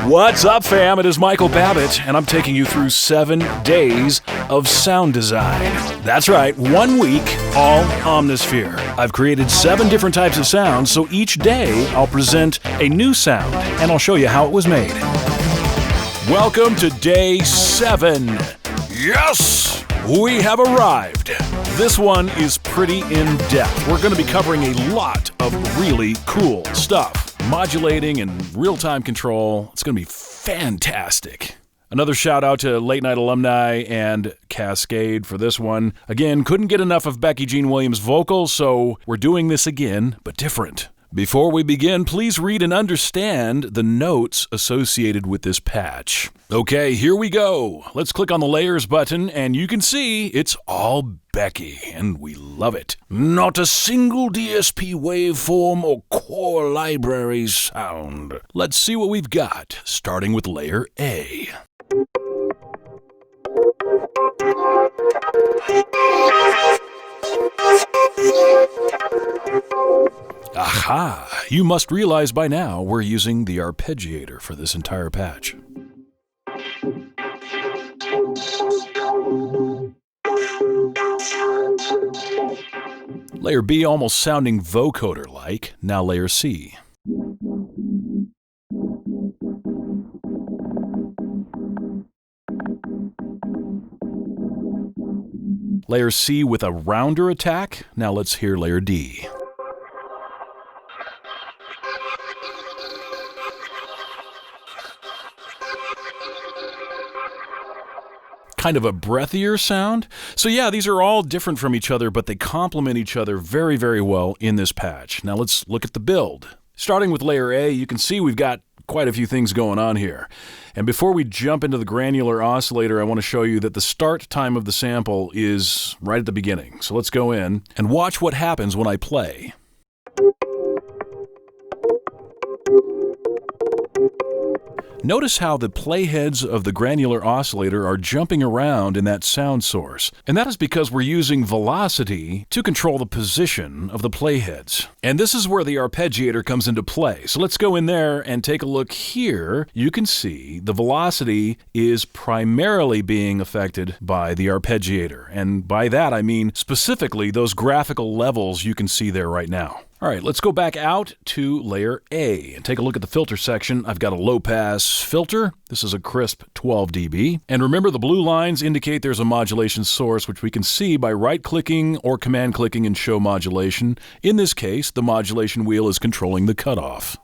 What's up, fam? It is Michael Babbitt, and I'm taking you through 7 days of sound design. That's right, 1 week, all Omnisphere. I've created 7 different types of sounds, so each day I'll present a new sound, and I'll show you how it was made. Welcome to day 7. Yes! We have arrived. This one is pretty in-depth. We're going to be covering a lot of really cool stuff. Modulating and real-time control. It's going to be fantastic. Another shout out to Late Night Alumni and Cascade for this one. Again, couldn't get enough of Becky Jean Williams' vocals, so we're doing this again, but different. Before we begin, please read and understand the notes associated with this patch. Okay, here we go. Let's click on the Layers button, and you can see it's all Becky, and we love it. Not a single DSP waveform or core library sound. Let's see what we've got, starting with Layer A. Aha! You must realize by now we're using the arpeggiator for this entire patch. Layer B almost sounding vocoder-like, now Layer C. Layer C with a rounder attack, now let's hear Layer D. Kind of a breathier sound. So yeah, these are all different from each other, but they complement each other very, very well in this patch. Now let's look at the build. Starting with Layer A, you can see we've got quite a few things going on here. And before we jump into the granular oscillator, I want to show you that the start time of the sample is right at the beginning. So let's go in and watch what happens when I play. Notice how the playheads of the granular oscillator are jumping around in that sound source. And that is because we're using velocity to control the position of the playheads. And this is where the arpeggiator comes into play. So let's go in there and take a look here. You can see the velocity is primarily being affected by the arpeggiator. And by that I mean specifically those graphical levels you can see there right now. All right, let's go back out to Layer A and take a look at the filter section. I've got a low-pass filter. This is a crisp 12 dB. And remember, the blue lines indicate there's a modulation source, which we can see by right-clicking or command-clicking in Show Modulation. In this case, the modulation wheel is controlling the cutoff.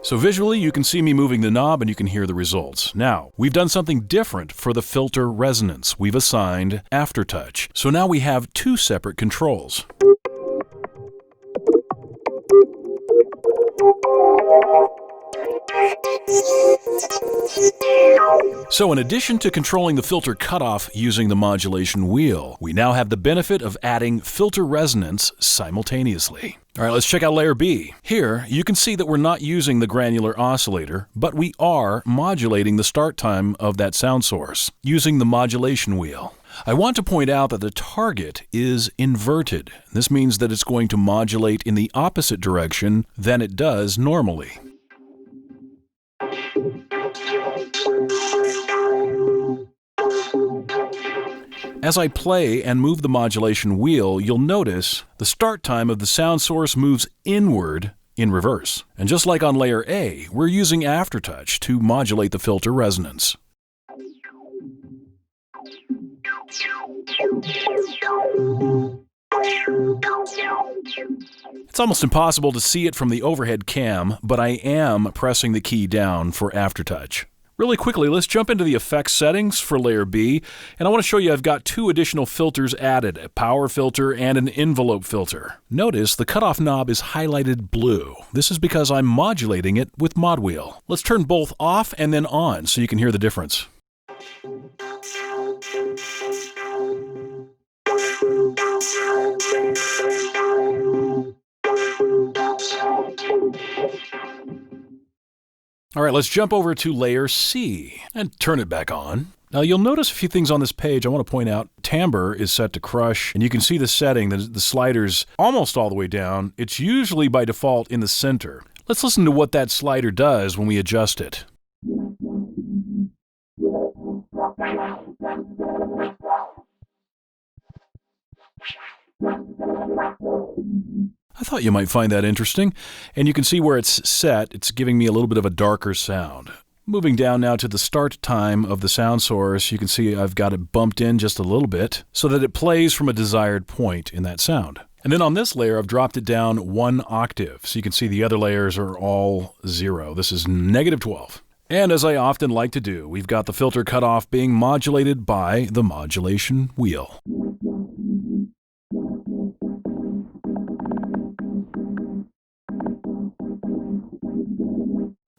So visually, you can see me moving the knob and you can hear the results. Now, we've done something different for the filter resonance. We've assigned Aftertouch. So now we have 2 separate controls. So in addition to controlling the filter cutoff using the modulation wheel, we now have the benefit of adding filter resonance simultaneously. All right, let's check out Layer B. Here, you can see that we're not using the granular oscillator, but we are modulating the start time of that sound source using the modulation wheel. I want to point out that the target is inverted. This means that it's going to modulate in the opposite direction than it does normally. As I play and move the modulation wheel, you'll notice the start time of the sound source moves inward in reverse. And just like on Layer A, we're using Aftertouch to modulate the filter resonance. It's almost impossible to see it from the overhead cam, but I am pressing the key down for Aftertouch. Really quickly, let's jump into the effects settings for Layer B, and I want to show you I've got 2 additional filters added, a power filter and an envelope filter. Notice the cutoff knob is highlighted blue. This is because I'm modulating it with Mod Wheel. Let's turn both off and then on so you can hear the difference. All right, let's jump over to layer C and turn it back on. Now you'll notice a few things on this page. I want to point out timbre is set to crush, and you can see the setting, the slider's almost all the way down. It's usually by default in the center. Let's listen to what that slider does when we adjust it. I thought you might find that interesting, and you can see where it's set. It's giving me a little bit of a darker sound. Moving down now to the start time of the sound source, you can see I've got it bumped in just a little bit so that it plays from a desired point in that sound. And then on this layer, I've dropped it down 1 octave, so you can see the other layers are all 0. This is -12. And as I often like to do, we've got the filter cutoff being modulated by the modulation wheel.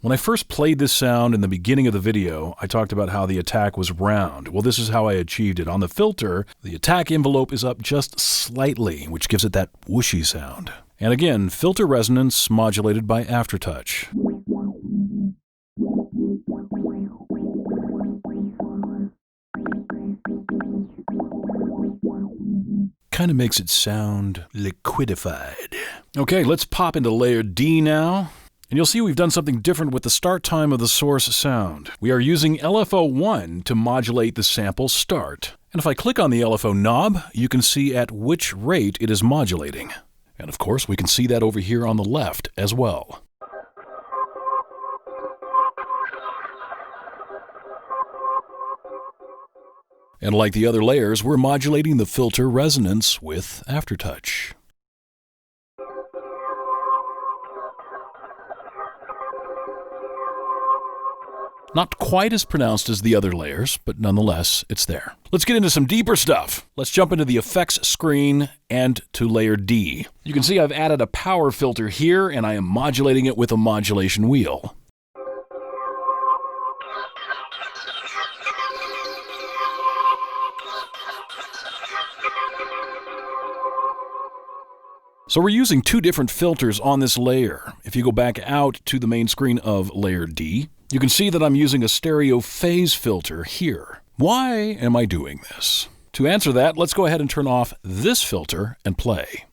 When I first played this sound in the beginning of the video, I talked about how the attack was round. Well, this is how I achieved it. On the filter, the attack envelope is up just slightly, which gives it that whooshy sound. And again, filter resonance modulated by aftertouch. Kind of makes it sound liquidified. Okay, let's pop into layer D now. And you'll see we've done something different with the start time of the source sound. We are using LFO1 to modulate the sample start. And if I click on the LFO knob, you can see at which rate it is modulating. And of course, we can see that over here on the left as well. And like the other layers, we're modulating the filter resonance with aftertouch. Not quite as pronounced as the other layers, but nonetheless, it's there. Let's get into some deeper stuff. Let's jump into the effects screen and to layer D. You can see I've added a power filter here, and I am modulating it with a modulation wheel. So we're using 2 different filters on this layer. If you go back out to the main screen of layer D, you can see that I'm using a stereo phase filter here. Why am I doing this? To answer that, let's go ahead and turn off this filter and play.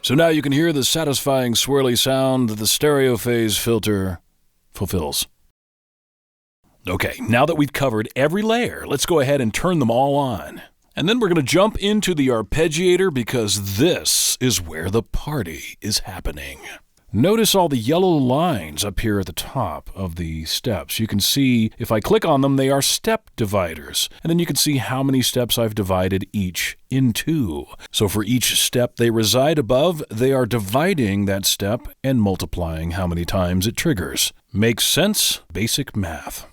So now you can hear the satisfying swirly sound that the stereo phase filter fulfills. Okay, now that we've covered every layer, let's go ahead and turn them all on. And then we're going to jump into the arpeggiator because this is where the party is happening. Notice all the yellow lines up here at the top of the steps. You can see if I click on them, they are step dividers. And then you can see how many steps I've divided each into. So for each step they reside above, they are dividing that step and multiplying how many times it triggers. Makes sense? Basic math.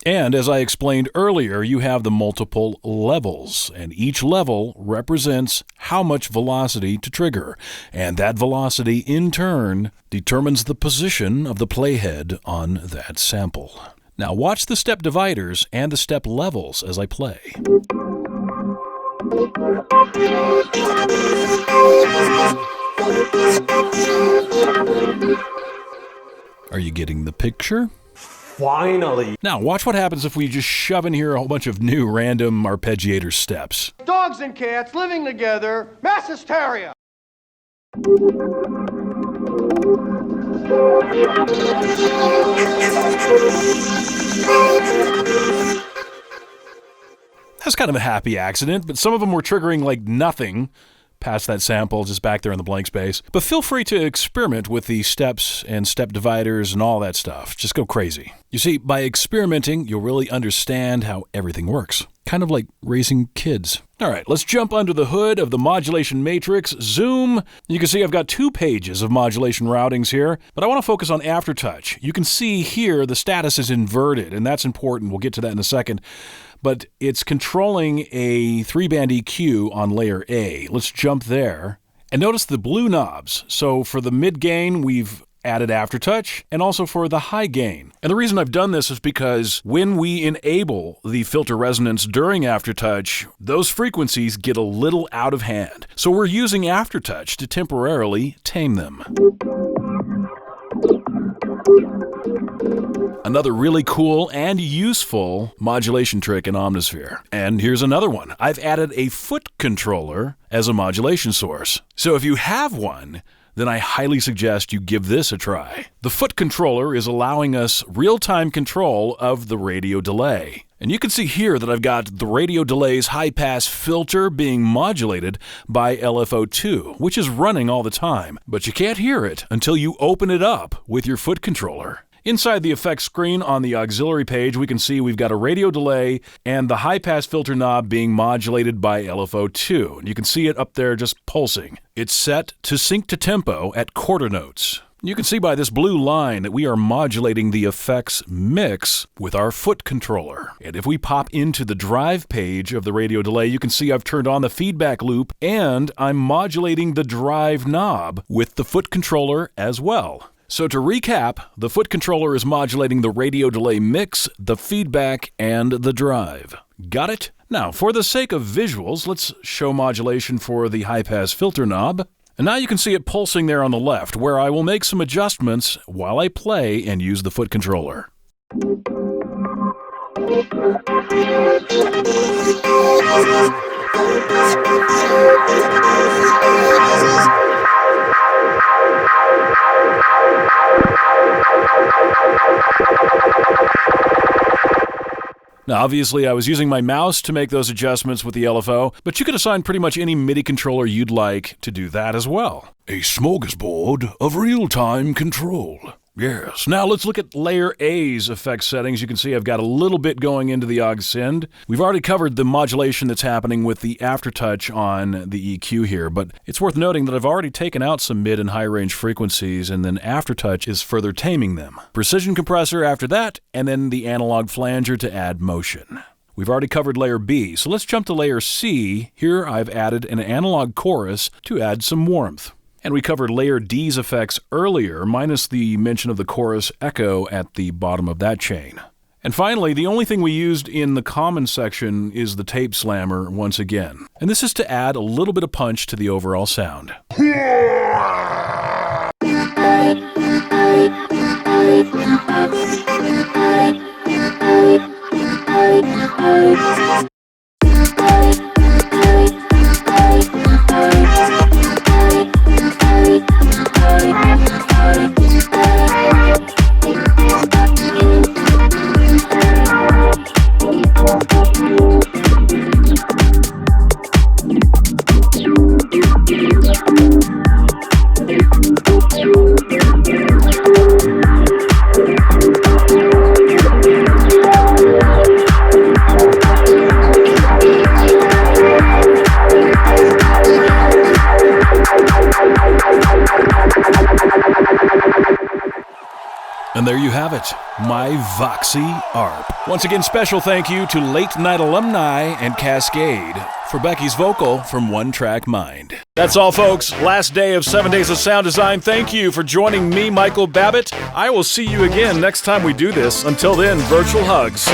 And as I explained earlier, you have the multiple levels, and each level represents how much velocity to trigger, and that velocity in turn determines the position of the playhead on that sample. Now watch the step dividers and the step levels as I play. Are you getting the picture? Finally! Now, watch what happens if we just shove in here a whole bunch of new random arpeggiator steps. Dogs and cats living together, mass hysteria! That's kind of a happy accident, but some of them were triggering like nothing past that sample, just back there in the blank space. But feel free to experiment with the steps and step dividers and all that stuff. Just go crazy. You see, by experimenting, you'll really understand how everything works. Kind of like raising kids. All right, let's jump under the hood of the modulation matrix. Zoom. You can see I've got 2 pages of modulation routings here, but I want to focus on aftertouch. You can see here the status is inverted, and that's important. We'll get to that in a second. But it's controlling a 3-band EQ on layer A. Let's jump there. And notice the blue knobs. So for the mid gain, we've added aftertouch, and also for the high gain. And the reason I've done this is because when we enable the filter resonance during aftertouch, those frequencies get a little out of hand. So we're using aftertouch to temporarily tame them. Another really cool and useful modulation trick in Omnisphere. And here's another one. I've added a foot controller as a modulation source. So if you have one, then I highly suggest you give this a try. The foot controller is allowing us real-time control of the radio delay. And you can see here that I've got the radio delay's high-pass filter being modulated by LFO2, which is running all the time. But you can't hear it until you open it up with your foot controller. Inside the effects screen on the auxiliary page, we can see we've got a radio delay and the high-pass filter knob being modulated by LFO2. And you can see it up there just pulsing. It's set to sync to tempo at quarter notes. You can see by this blue line that we are modulating the effects mix with our foot controller. And if we pop into the drive page of the radio delay, you can see I've turned on the feedback loop and I'm modulating the drive knob with the foot controller as well. So to recap, the foot controller is modulating the radio delay mix, the feedback, and the drive. Got it? Now, for the sake of visuals, let's show modulation for the high-pass filter knob. And now you can see it pulsing there on the left, where I will make some adjustments while I play and use the foot controller. Now, obviously, I was using my mouse to make those adjustments with the LFO, but you could assign pretty much any MIDI controller you'd like to do that as well. A smorgasbord of real-time control. Yes. Now let's look at layer A's effects settings. You can see I've got a little bit going into the aux send. We've already covered the modulation that's happening with the aftertouch on the EQ here, but it's worth noting that I've already taken out some mid and high range frequencies, and then aftertouch is further taming them. Precision compressor after that, and then the analog flanger to add motion. We've already covered layer B, so let's jump to layer C. Here I've added an analog chorus to add some warmth. And we covered layer D's effects earlier, minus the mention of the chorus echo at the bottom of that chain. And finally, the only thing we used in the common section is the tape slammer once again. And this is to add a little bit of punch to the overall sound. And there you have it, my Voxy ARP. Once again, special thank you to Late Night Alumni and Cascade for Becky's vocal from One Track Mind. That's all, folks. Last day of 7 Days of Sound Design. Thank you for joining me, Michael Babbitt. I will see you again next time we do this. Until then, virtual hugs.